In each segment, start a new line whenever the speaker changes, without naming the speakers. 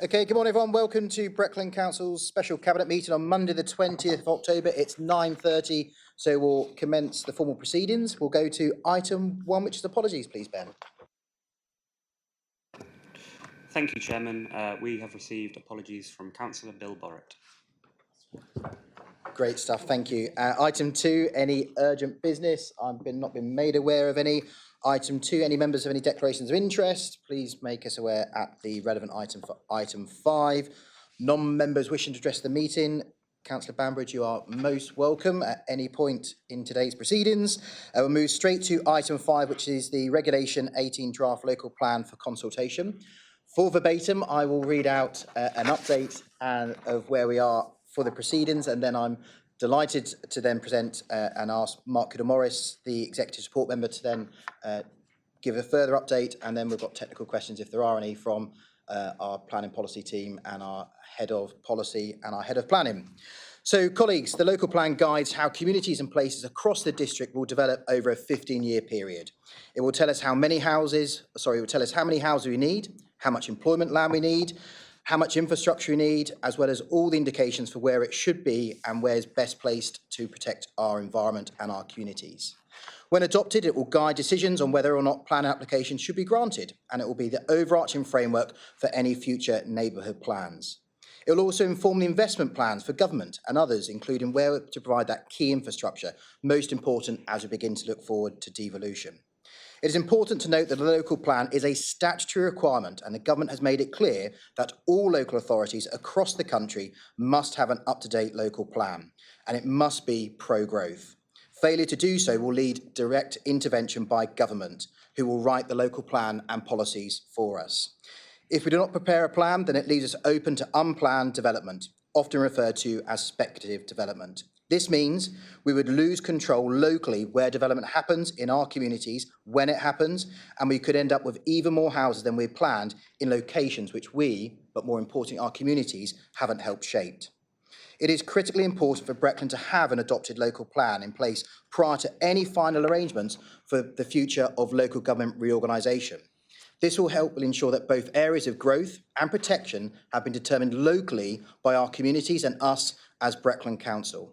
Okay, good morning everyone. Welcome to Breckland Council's special cabinet meeting on Monday the 20th of October. It's 9:30, so we'll commence the formal proceedings. We'll go to item 1, which is apologies, please, Ben.
Thank you, Chairman. We have received apologies from Councillor Bill Borrett.
Great stuff, thank you. Item 2, any urgent business? I've not been made aware of any. Item 2, any members have any declarations of interest? Please make us aware at the relevant item for item 5. Non-members wishing to address the meeting, Councillor Bambridge, you are most welcome at any point in today's proceedings. We'll move straight to item 5, which is the Regulation 18 draft local plan for consultation. For verbatim, I will read out an update of where we are for the proceedings, and then I'm delighted to then present and ask Mark Kiddle-Morris, the Executive Support Member, to then give a further update, and then we've got technical questions, if there are any, from our planning policy team and our head of policy and our head of planning. So, colleagues, the local plan guides how communities and places across the district will develop over a 15-year period. It will tell us how many houses we need, how much employment land we need, how much infrastructure we need, as well as all the indications for where it should be and where is best placed to protect our environment and our communities. When adopted, it will guide decisions on whether or not plan applications should be granted, and it will be the overarching framework for any future neighbourhood plans. It will also inform the investment plans for government and others, including where to provide that key infrastructure, most important as we begin to look forward to devolution. It is important to note that the local plan is a statutory requirement, and the government has made it clear that all local authorities across the country must have an up-to-date local plan, and it must be pro-growth. Failure to do so will lead direct intervention by government, who will write the local plan and policies for us. If we do not prepare a plan, then it leaves us open to unplanned development, often referred to as speculative development. This means we would lose control locally where development happens in our communities, when it happens, and we could end up with even more houses than we planned in locations which we, but more importantly our communities, haven't helped shape. It is critically important for Breckland to have an adopted local plan in place prior to any final arrangements for the future of local government reorganisation. This will ensure that both areas of growth and protection have been determined locally by our communities and us as Breckland Council.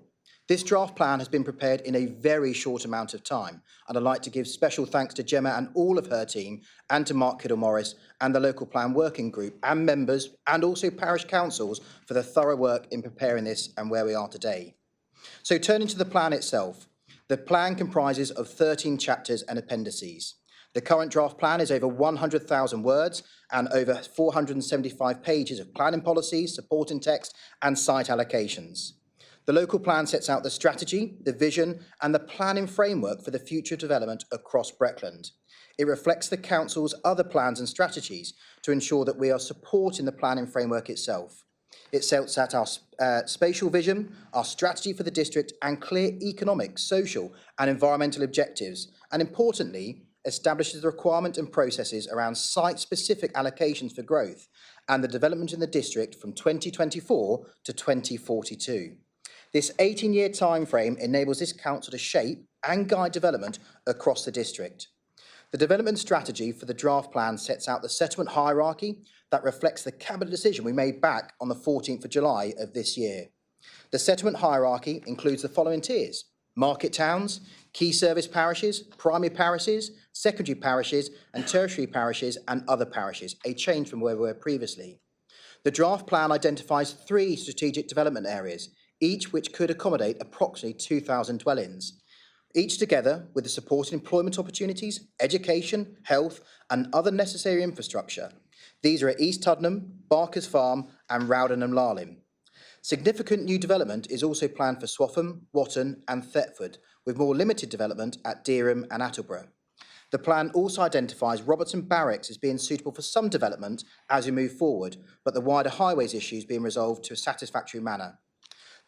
This draft plan has been prepared in a very short amount of time, and I'd like to give special thanks to Gemma and all of her team, and to Mark Kiddle-Morris and the local plan working group and members, and also parish councils, for the thorough work in preparing this and where we are today. So, turning to the plan itself, the plan comprises of 13 chapters and appendices. The current draft plan is over 100,000 words and over 475 pages of planning policies, supporting text and site allocations. The local plan sets out the strategy, the vision and the planning framework for the future development across Breckland. It reflects the Council's other plans and strategies to ensure that we are supporting the planning framework itself. It sets out our spatial vision, our strategy for the district and clear economic, social and environmental objectives, and importantly, establishes the requirement and processes around site-specific allocations for growth and the development in the district from 2024 to 2042. This 18-year timeframe enables this council to shape and guide development across the district. The development strategy for the draft plan sets out the settlement hierarchy that reflects the cabinet decision we made back on the 14th of July of this year. The settlement hierarchy includes the following tiers: market towns, key service parishes, primary parishes, secondary parishes and tertiary parishes and other parishes, a change from where we were previously. The draft plan identifies 3 strategic development areas, each which could accommodate approximately 2,000 dwellings, each together with the supporting employment opportunities, education, health and other necessary infrastructure. These are at East Tuddenham, Barker's Farm and Rowden and Larlim. Significant new development is also planned for Swaffham, Watton and Thetford, with more limited development at Dereham and Attleborough. The plan also identifies Robertson Barracks as being suitable for some development as we move forward, but the wider highways issues being resolved to a satisfactory manner.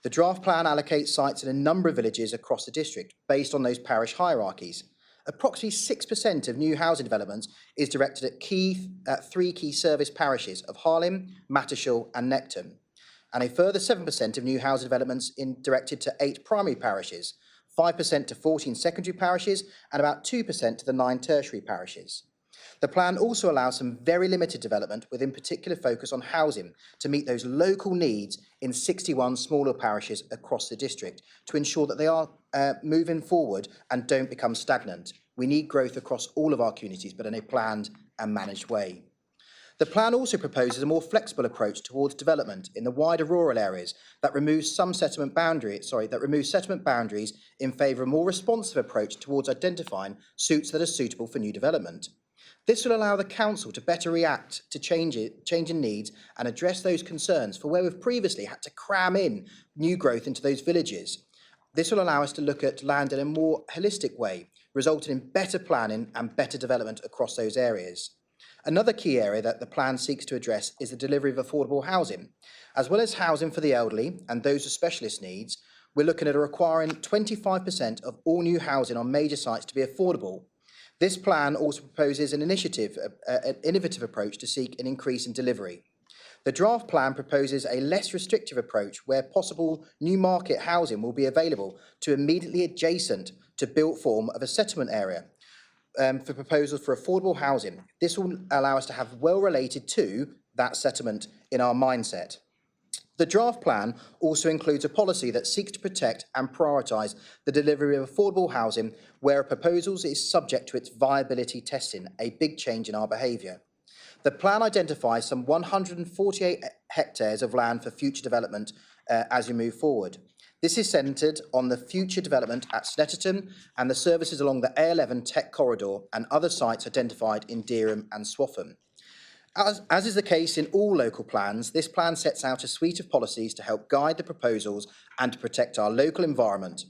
The draft plan allocates sites in a number of villages across the district based on those parish hierarchies. Approximately 6% of new housing developments is directed at 3 key service parishes of Harlem, Mattershall and Necton, and a further 7% of new housing developments directed to 8 primary parishes, 5% to 14 secondary parishes and about 2% to the 9 tertiary parishes. The plan also allows some very limited development with in particular focus on housing to meet those local needs in 61 smaller parishes across the district to ensure that they are moving forward and don't become stagnant. We need growth across all of our communities, but in a planned and managed way. The plan also proposes a more flexible approach towards development in the wider rural areas that removes settlement boundaries in favour of a more responsive approach towards identifying suites that are suitable for new development. This will allow the council to better react to changing needs and address those concerns for where we've previously had to cram in new growth into those villages. This will allow us to look at land in a more holistic way, resulting in better planning and better development across those areas. Another key area that the plan seeks to address is the delivery of affordable housing. As well as housing for the elderly and those with specialist needs, we're looking at requiring 25% of all new housing on major sites to be affordable. This plan also proposes an innovative approach to seek an increase in delivery. The draft plan proposes a less restrictive approach where possible new market housing will be available to immediately adjacent to built form of a settlement area for proposals for affordable housing. This will allow us to have well related to that settlement in our mindset. The draft plan also includes a policy that seeks to protect and prioritise the delivery of affordable housing where a proposal is subject to its viability testing, a big change in our behaviour. The plan identifies some 148 hectares of land for future development as we move forward. This is centred on the future development at Snetterton and the services along the A11 Tech Corridor and other sites identified in Dereham and Swaffham. As is the case in all local plans, this plan sets out a suite of policies to help guide the proposals and to protect our local environment.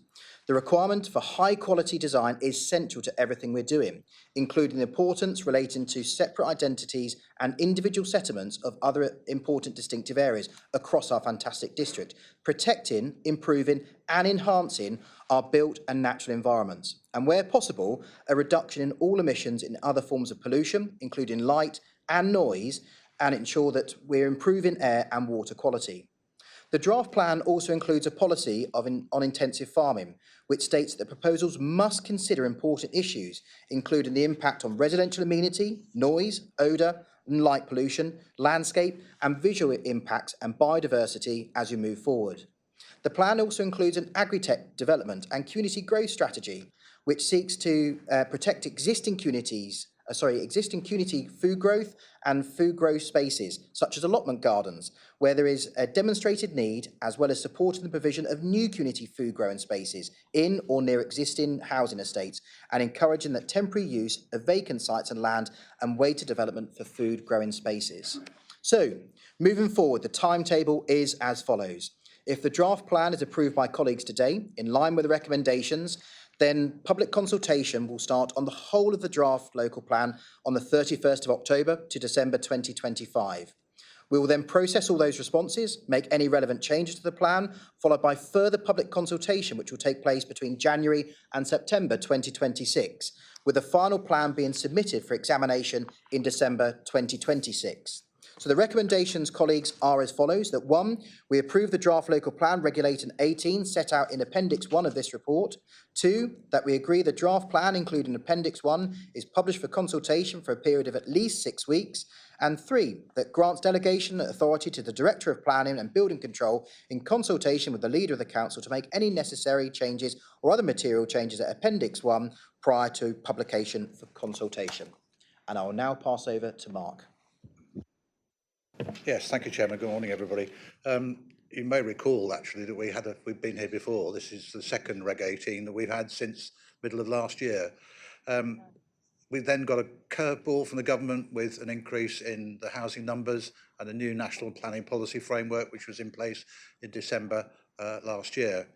The requirement for high quality design is central to everything we're doing, including the importance relating to separate identities and individual settlements of other important distinctive areas across our fantastic district, protecting, improving and enhancing our built and natural environments, and where possible, a reduction in all emissions in other forms of pollution, including light and noise, and ensure that we're improving air and water quality. The draft plan also includes a policy on intensive farming, which states that proposals must consider important issues, including the impact on residential amenity, noise, odour and light pollution, landscape and visual impacts and biodiversity as we move forward. The plan also includes an agri-tech development and community growth strategy, which seeks to protect existing community food growth and food growth spaces, such as allotment gardens, where there is a demonstrated need, as well as supporting the provision of new community food growing spaces in or near existing housing estates, and encouraging that temporary use of vacant sites and land and way to development for food growing spaces. So, moving forward, the timetable is as follows. If the draft plan is approved by colleagues today, in line with the recommendations, then public consultation will start on the whole of the draft local plan on the 31st of October to December 2025. We will then process all those responses, make any relevant changes to the plan, followed by further public consultation, which will take place between January and September 2026, with the final plan being submitted for examination in December 2026. So the recommendations, colleagues, are as follows: that 1, we approve the draft local plan regulating 18 set out in Appendix 1 of this report. 2, that we agree the draft plan, including Appendix 1, is published for consultation for a period of at least 6 weeks. And 3, that grants delegation authority to the Director of Planning and Building Control in consultation with the Leader of the Council to make any necessary changes or other material changes at Appendix 1 prior to publication for consultation. And I will now pass over to Mark.
Yes, thank you, Chairman. Good morning, everybody. You may recall, actually, that we've been here before. This is the second Reg 18 that we've had since middle of last year. We've then got a curveball from the government with an increase in the housing numbers and a new national planning policy framework, which was in place in December last year.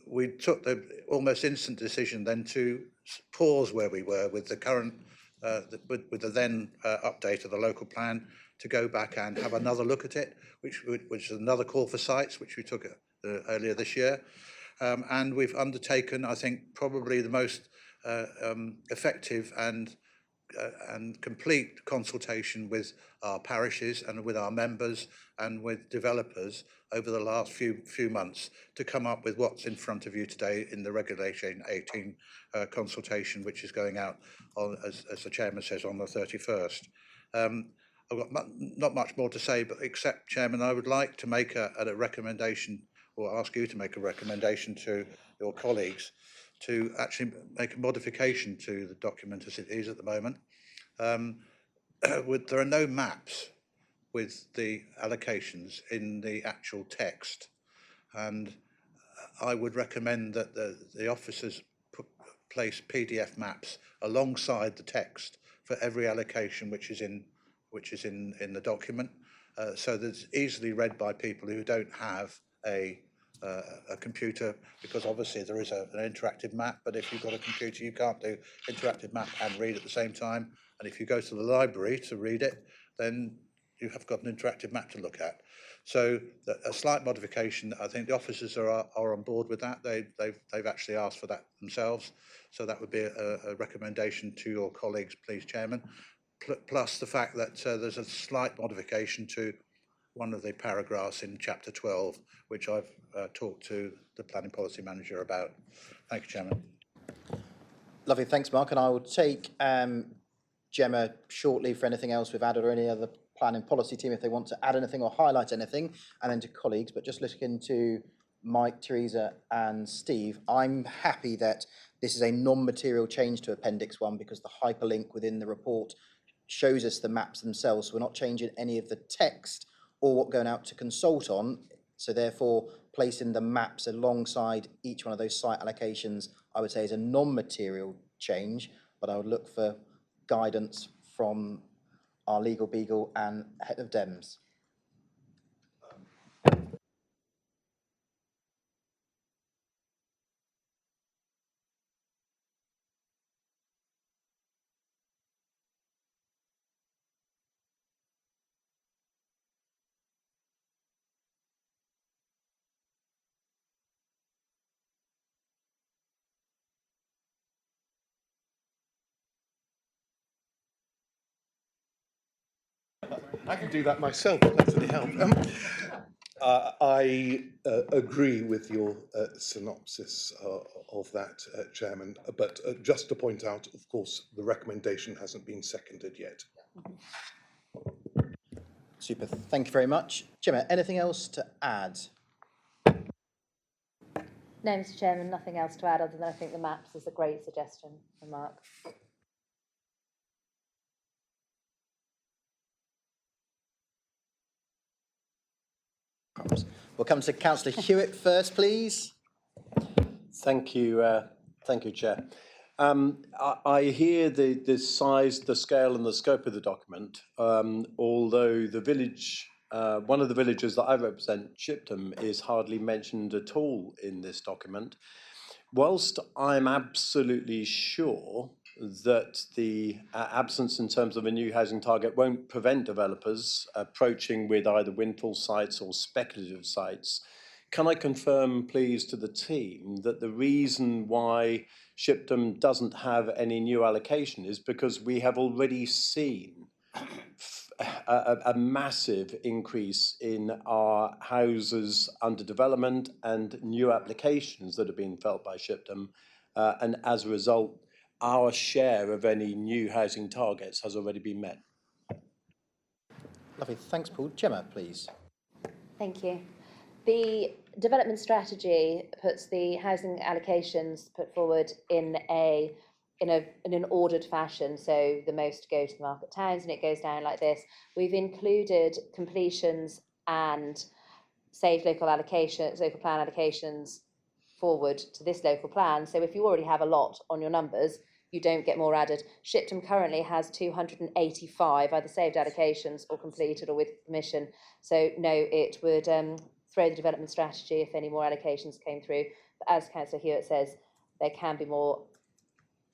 We took the almost instant decision then to pause where we were with the current, with the then update of the local plan, to go back and have another look at it, which is another call for sites, which we took earlier this year. And we've undertaken, I think, probably the most effective and and complete consultation with our parishes and with our members and with developers over the last few months to come up with what's in front of you today in the Regulation 18 consultation, which is going out on, as the chairman says, on the 31st. I've got not much more to say, but except, Chairman, I would like to make a recommendation, or ask you to make a recommendation to your colleagues to actually make a modification to the document as it is at the moment. There are no maps with the allocations in the actual text, and I would recommend that the officers place PDF maps alongside the text for every allocation which is in the document, so that it's easily read by people who don't have a computer, because obviously there is an interactive map, but if you've got a computer you can't do interactive map and read at the same time, and if you go to the library to read it, then you have got an interactive map to look at. So a slight modification. I think the officers are on board with that. They've actually asked for that themselves. So that would be a recommendation to your colleagues, please, Chairman. Plus the fact that there's a slight modification to one of the paragraphs in Chapter 12, which I've talked to the Planning Policy Manager about. Thank you, Chairman.
Lovely, thanks, Mark. And I will take Gemma shortly for anything else we've added, or any other planning policy team if they want to add anything or highlight anything, and then to colleagues. But just looking to Mike, Teresa and Steve, I'm happy that this is a non-material change to Appendix 1 because the hyperlink within the report shows us the maps themselves. So we're not changing any of the text or what going out to consult on. So therefore, placing the maps alongside each one of those site allocations, I would say, is a non-material change, but I would look for guidance from our legal beagle and head of Dems.
I can do that myself, if that's any help. I agree with your synopsis of that, Chairman, but just to point out, of course, the recommendation hasn't been seconded yet.
Super, thank you very much. Gemma, anything else to add?
No, Mr. Chairman, nothing else to add other than I think the maps is a great suggestion from Mark.
We'll come to Councillor Hewitt first, please.
Thank you, Chair. I hear the size, the scale and the scope of the document, although the village, one of the villages that I represent, Shipton, is hardly mentioned at all in this document. Whilst I'm absolutely sure that the absence in terms of a new housing target won't prevent developers approaching with either windfall sites or speculative sites, can I confirm, please, to the team that the reason why Shipton doesn't have any new allocation is because we have already seen a massive increase in our houses under development and new applications that have been felt by Shipton, and as a result, our share of any new housing targets has already been met.
Lovely, thanks, Paul. Gemma, please.
Thank you. The development strategy puts the housing allocations put forward in an ordered fashion. So the most go to the market towns, and it goes down like this. We've included completions and saved local plan allocations forward to this local plan. So if you already have a lot on your numbers, you don't get more added. Shipton currently has 285 either saved allocations or completed or with permission. So no, it would throw the development strategy if any more allocations came through. But as Councillor Hewitt says, there can be more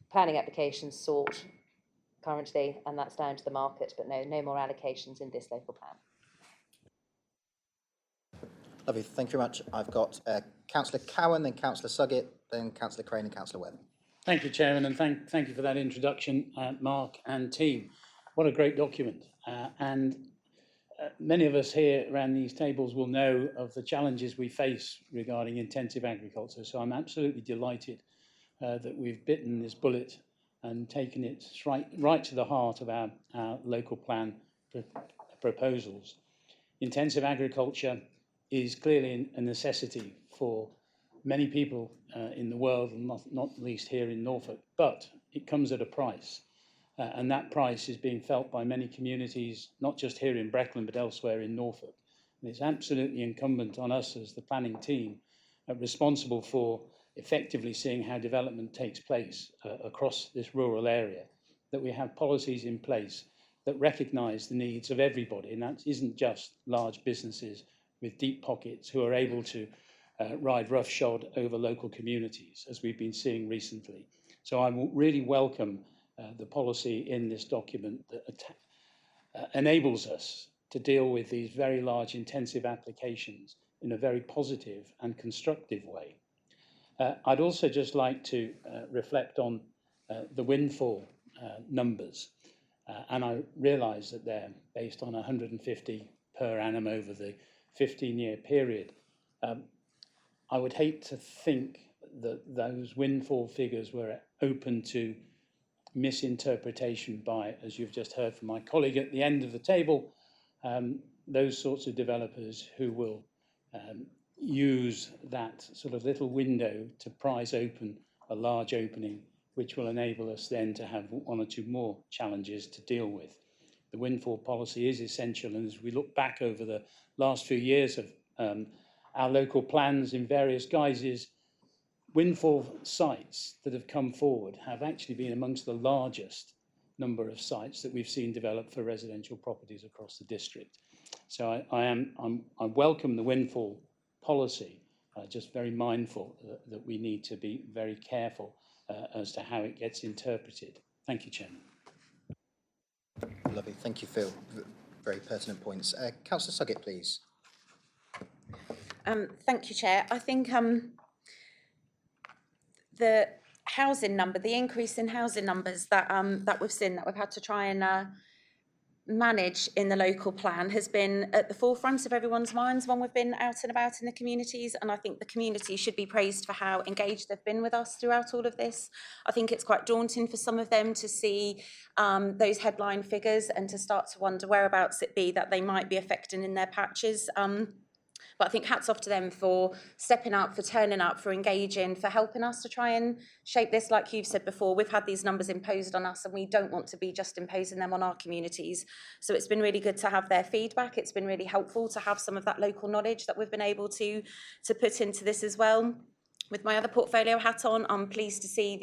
planning applications sought currently, and that's down to the market, but no more allocations in this local plan.
Lovely, thank you very much. I've got Councillor Cowan, then Councillor Suggett, then Councillor Crane and Councillor Webb.
Thank you, Chairman, and thank you for that introduction, Mark and team. What a great document. Many of us here around these tables will know of the challenges we face regarding intensive agriculture. So I'm absolutely delighted that we've bitten this bullet and taken it right to the heart of our local plan proposals. Intensive agriculture is clearly a necessity for many people in the world, and not least here in Norfolk, but it comes at a price. And that price is being felt by many communities, not just here in Brecon, but elsewhere in Norfolk. And it's absolutely incumbent on us as the planning team responsible for effectively seeing how development takes place across this rural area, that we have policies in place that recognise the needs of everybody. And that isn't just large businesses with deep pockets who are able to ride roughshod over local communities, as we've been seeing recently. So I really welcome the policy in this document that enables us to deal with these very large intensive applications in a very positive and constructive way. I'd also just like to reflect on the windfall numbers, and I realise that they're based on 150 per annum over the 15-year period. I would hate to think that those windfall figures were open to misinterpretation by, as you've just heard from my colleague at the end of the table, those sorts of developers who will use that sort of little window to prize open a large opening, which will enable us then to have one or two more challenges to deal with. The windfall policy is essential, and as we look back over the last few years of our local plans in various guises, windfall sites that have come forward have actually been amongst the largest number of sites that we've seen developed for residential properties across the district. So I welcome the windfall policy, just very mindful that we need to be very careful as to how it gets interpreted. Thank you, Chairman.
Lovely, thank you, Phil. Very pertinent points. Councillor Suggett, please.
Thank you, Chair. I think the housing number, the increase in housing numbers that we've seen, that we've had to try and manage in the local plan, has been at the forefront of everyone's minds when we've been out and about in the communities. And I think the community should be praised for how engaged they've been with us throughout all of this. I think it's quite daunting for some of them to see those headline figures and to start to wonder whereabouts it be that they might be affecting in their patches. But I think hats off to them for stepping up, for turning up, for engaging, for helping us to try and shape this. Like you've said before, we've had these numbers imposed on us and we don't want to be just imposing them on our communities. So it's been really good to have their feedback. It's been really helpful to have some of that local knowledge that we've been able to put into this as well. With my other portfolio hat on, I'm pleased to see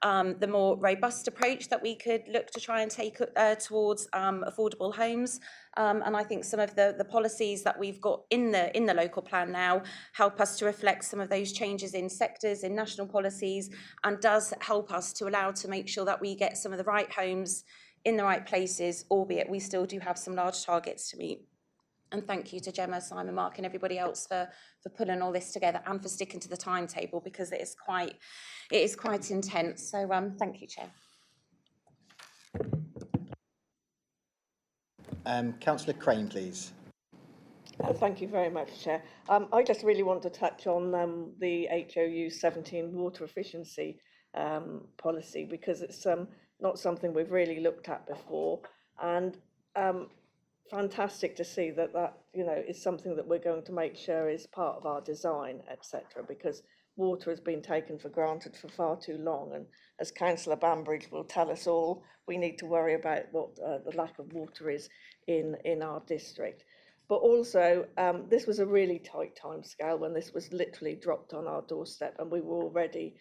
the more robust approach that we could look to try and take towards affordable homes. And I think some of the policies that we've got in the local plan now help us to reflect some of those changes in sectors, in national policies, and does help us to allow to make sure that we get some of the right homes in the right places, albeit we still do have some large targets to meet. And thank you to Gemma, Simon, Mark and everybody else for pulling all this together and for sticking to the timetable, because it is quite intense. So thank you, Chair.
Councillor Crane, please.
Thank you very much, Chair. I just really want to touch on the HOU 17 water efficiency policy, because it's not something we've really looked at before, and fantastic to see that is something that we're going to make sure is part of our design, etc., because water has been taken for granted for far too long, and as Councillor Bambridge will tell us all, we need to worry about what the lack of water is in our district. But also, this was a really tight timescale when this was literally dropped on our doorstep, and we were already,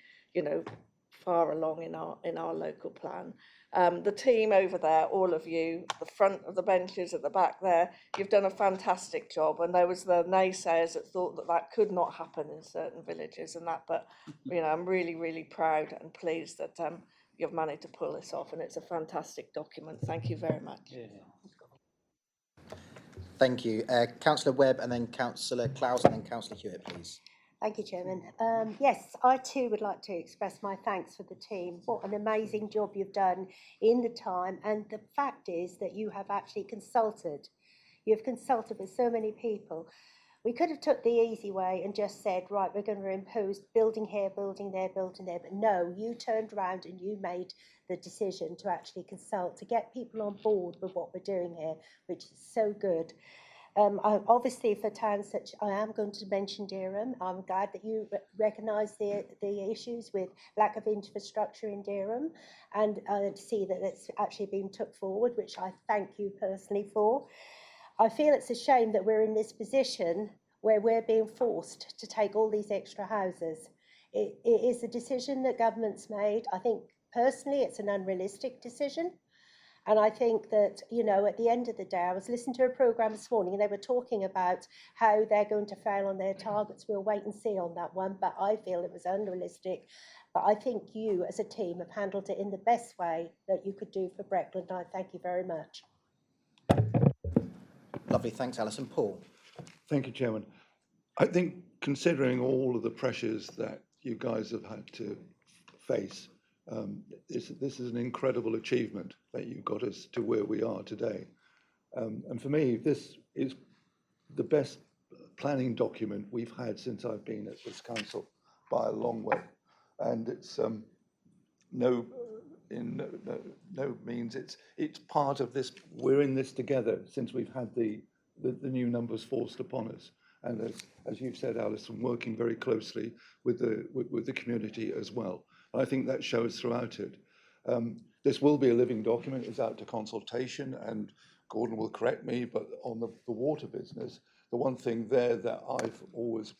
far along in our local plan. The team over there, all of you, the front of the benches at the back there, you've done a fantastic job. And there was the naysayers that thought that could not happen in certain villages and that. But, I'm really, really proud and pleased that you've managed to pull this off. And it's a fantastic document. Thank you very much.
Yeah.
Thank you. Councillor Webb, and then Councillor Clausen, and then Councillor Hewitt, please.
Thank you, Chairman. Yes, I too would like to express my thanks for the team. What an amazing job you've done in the time. And the fact is that you have actually consulted. You've consulted with so many people. We could have took the easy way and just said, right, we're going to impose building here, building there, building there. But no, you turned around and you made the decision to actually consult, to get people on board with what we're doing here, which is so good. Obviously, for towns such, I am going to mention Dereham. I'm glad that you recognise the issues with lack of infrastructure in Dereham, and to see that it's actually been took forward, which I thank you personally for. I feel it's a shame that we're in this position where we're being forced to take all these extra houses. It is a decision that government's made. I think personally it's an unrealistic decision. And I think that, you know, at the end of the day, I was listening to a programme this morning and they were talking about how they're going to fail on their targets. We'll wait and see on that one, but I feel it was unrealistic. But I think you as a team have handled it in the best way that you could do for Breckland. I thank you very much.
Lovely, thanks Alison. Paul?
Thank you, Chairman. I think considering all of the pressures that you guys have had to face, this is an incredible achievement that you got us to where we are today. And for me, this is the best planning document we've had since I've been at this council by a long way. And it's no means it's part of this. We're in this together since we've had the new numbers forced upon us. And as you've said, Alison, working very closely with the community as well. I think that shows throughout it. This will be a living document. It's out to consultation, and Gordon will correct me, but on the water business, the one thing there that I've always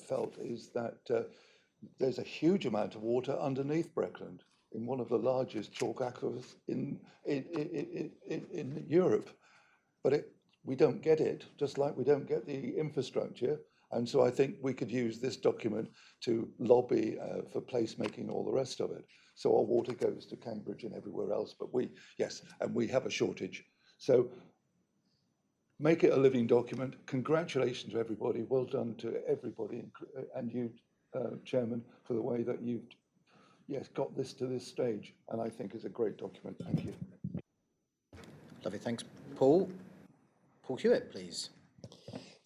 felt is that there's a huge amount of water underneath Breckland in one of the largest chalk aquifers in Europe. But we don't get it, just like we don't get the infrastructure. And so I think we could use this document to lobby for placemaking and all the rest of it. So our water goes to Cambridge and everywhere else, but we have a shortage. So make it a living document. Congratulations to everybody. Well done to everybody, and you, Chairman, for the way that you've got this to this stage. And I think it's a great document. Thank you.
Lovely, thanks Paul. Paul Hewitt, please.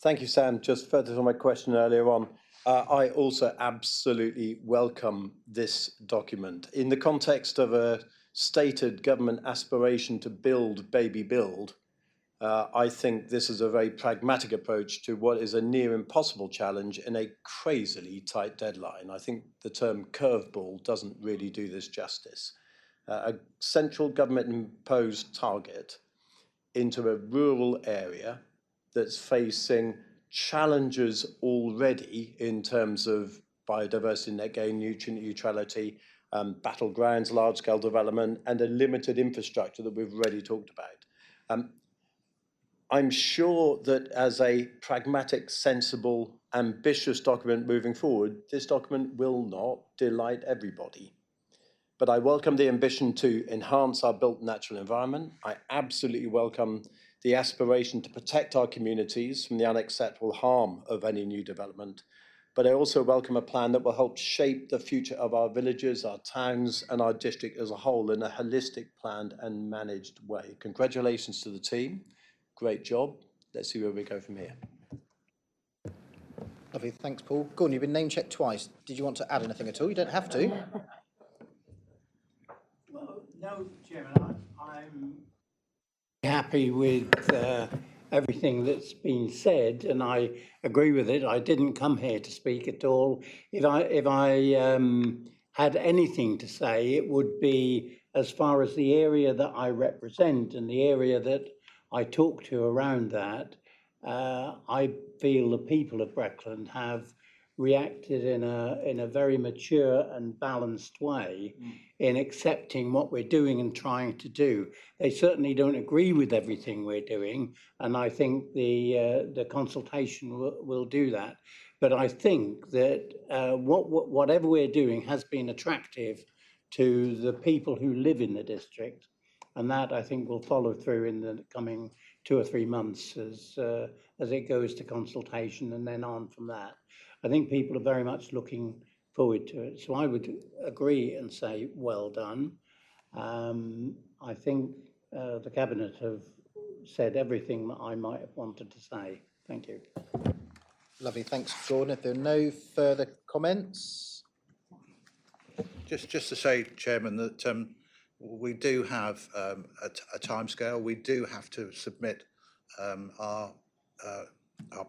Thank you, Sam. Just further to my question earlier on, I also absolutely welcome this document. In the context of a stated government aspiration to build, baby, build, I think this is a very pragmatic approach to what is a near impossible challenge in a crazily tight deadline. I think the term curveball doesn't really do this justice. A central government imposed target into a rural area that's facing challenges already in terms of biodiversity net gain, nutrient neutrality, battlegrounds, large-scale development, and a limited infrastructure that we've already talked about. I'm sure that as a pragmatic, sensible, ambitious document moving forward, this document will not delight everybody. But I welcome the ambition to enhance our built natural environment. I absolutely welcome the aspiration to protect our communities from the unacceptable harm of any new development. But I also welcome a plan that will help shape the future of our villages, our towns, and our district as a whole in a holistic, planned and managed way. Congratulations to the team. Great job. Let's see where we go from here.
Lovely, thanks Paul. Gordon, you've been name checked twice. Did you want to add anything at all? You don't have to.
Well, no, Chairman, I'm happy with everything that's been said, and I agree with it. I didn't come here to speak at all. If I had anything to say, it would be as far as the area that I represent and the area that I talk to around that. I feel the people of Breckland have reacted in a very mature and balanced way in accepting what we're doing and trying to do. They certainly don't agree with everything we're doing, and I think the consultation will do that. But I think that whatever we're doing has been attractive to the people who live in the district, And that, I think, will follow through in the coming 2 or 3 months as it goes to consultation and then on from that. I think people are very much looking forward to it. So I would agree and say, well done. I think the Cabinet have said everything that I might have wanted to say. Thank you.
Lovely, thanks, Gordon. If there are no further comments?
Just to say, Chairman, that we do have a timescale. We do have to submit our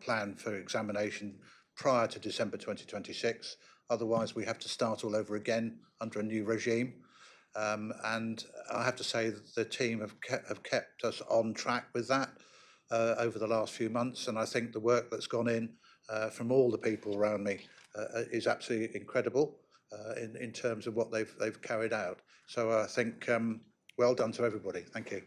plan for examination prior to December 2026. Otherwise, we have to start all over again under a new regime. And I have to say that the team have kept us on track with that over the last few months. And I think the work that's gone in from all the people around me is absolutely incredible in terms of what they've carried out. So I think well done to everybody. Thank you.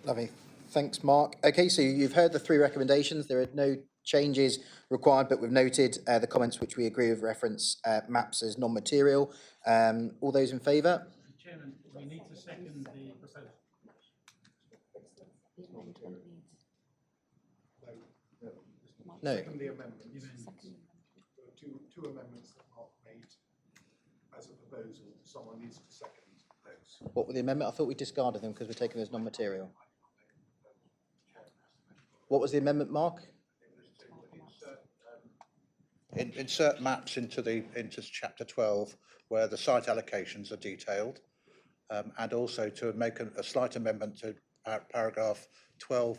Lovely. Thanks, Mark. Okay, so you've heard the 3 recommendations. There are no changes required, but we've noted the comments which we agree with reference maps as non-material. All those in favour?
Chairman, we need to second the proposal.
No.
Second the amendments. There are two amendments that Mark made as a proposal. Someone needs to second those.
What were the amendment? I thought we discarded them because we're taking them as non-material. What was the amendment, Mark?
Insert maps into chapter 12 where the site allocations are detailed, and also to make a slight amendment to paragraph 12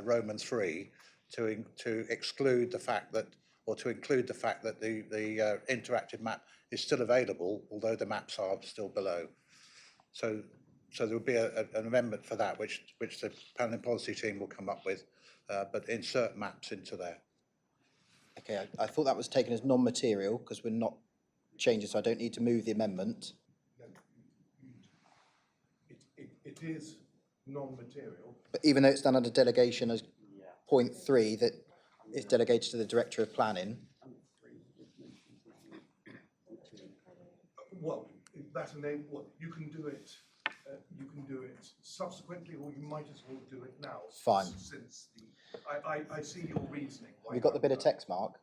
Roman 3 to exclude the fact that, or to include the fact that the interactive map is still available, although the maps are still below. So there will be an amendment for that, which the planning policy team will come up with, but insert maps into there.
Okay, I thought that was taken as non-material because we're not changing, so I don't need to move the amendment.
It is non-material.
But even though it's done under delegation as point 3, that it's delegated to the Director of Planning.
Well, that you can do it. You can do it subsequently, or you might as well do it now.
Fine.
Since I see your reasoning.
Have you got the bit of text, Mark?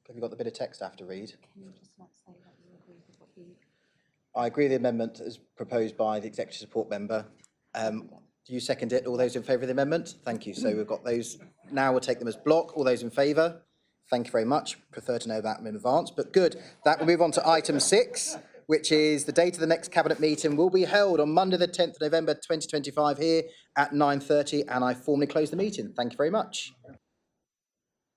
Have you got the bit of text I have to read?
Can you just not say that you agree with what you...
I agree with the amendment as proposed by the Executive Support Member. Do you second it? All those in favour of the amendment? Thank you. So we've got those. Now we'll take them as block. All those in favour? Thank you very much. Prefer to know that in advance, but good. That will move on to item 6, which is the date of the next Cabinet meeting will be held on Monday the 10th of November 2025 here at 9:30, and I formally close the meeting. Thank you very much.